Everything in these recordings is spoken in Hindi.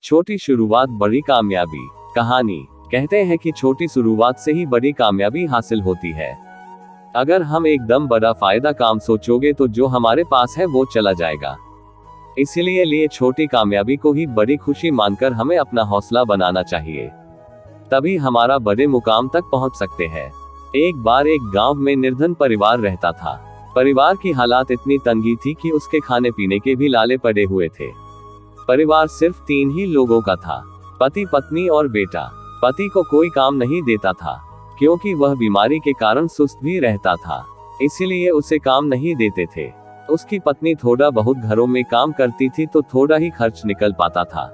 छोटी शुरुआत बड़ी कामयाबी। कहानी कहते हैं कि छोटी शुरुआत से ही बड़ी कामयाबी हासिल होती है। अगर हम एकदम बड़ा फायदा काम सोचोगे तो जो हमारे पास है वो चला जाएगा। इसलिए छोटी कामयाबी को ही बड़ी खुशी मानकर हमें अपना हौसला बनाना चाहिए, तभी हमारा बड़े मुकाम तक पहुंच सकते हैं। एक बार एक गांव में निर्धन परिवार रहता था। परिवार की हालात इतनी तंगी थी कि उसके खाने पीने के भी लाले पड़े हुए थे। परिवार सिर्फ 3 ही लोगों का था, पति, पत्नी और बेटा। पति को कोई काम नहीं देता था क्योंकि वह बीमारी के कारण सुस्त भी रहता था, इसीलिए उसे काम नहीं देते थे। उसकी पत्नी थोड़ा बहुत घरों में काम करती थी तो थोड़ा ही खर्च निकल पाता था।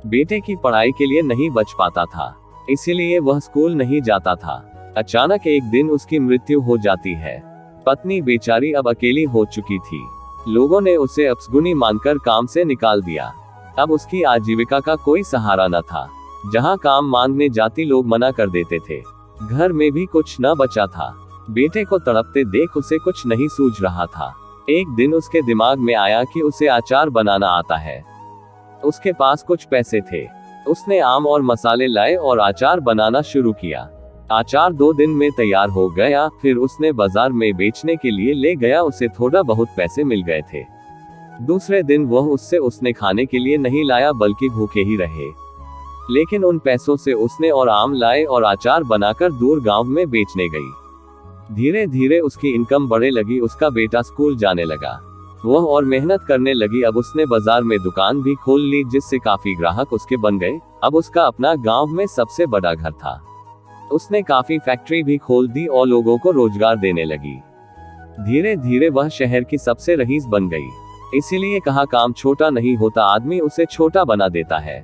बेटे की पढ़ाई के लिए नहीं बच पाता था, इसीलिए वह स्कूल नहीं जाता था। अचानक एक दिन उसकी मृत्यु हो जाती है। पत्नी बेचारी अब अकेली हो चुकी थी। लोगों ने उसे अपशगुनी मानकर काम से निकाल दिया। अब उसकी आजीविका का कोई सहारा न था। जहां काम मांगने जाती लोग मना कर देते थे। घर में भी कुछ न बचा था। बेटे को तड़पते देख उसे कुछ नहीं सूझ रहा था। एक दिन उसके दिमाग में आया कि उसे अचार बनाना आता है। उसके पास कुछ पैसे थे। उसने आम और मसाले लाए और अचार बनाना शुरू किया। अचार 2 दिन में तैयार हो गया। फिर उसने बाजार में बेचने के लिए ले गया। उसे थोड़ा बहुत पैसे मिल गए थे। दूसरे दिन वह उसने खाने के लिए नहीं लाया बल्कि भूखे ही रहे। लेकिन उन पैसों से उसने और आम लाए और अचार बनाकर दूर गांव में बेचने गई। धीरे धीरे उसकी इनकम बढ़ने लगी। उसका बेटा स्कूल जाने लगा। वह और मेहनत करने लगी। अब उसने बाजार में दुकान भी खोल ली, जिससे काफी ग्राहक उसके बन गए। अब उसका अपना गांव में सबसे बड़ा घर था। उसने काफी फैक्ट्री भी खोल दी और लोगों को रोजगार देने लगी। धीरे धीरे वह शहर की सबसे रईस बन गई। इसीलिए कहा, काम छोटा नहीं होता, आदमी उसे छोटा बना देता है।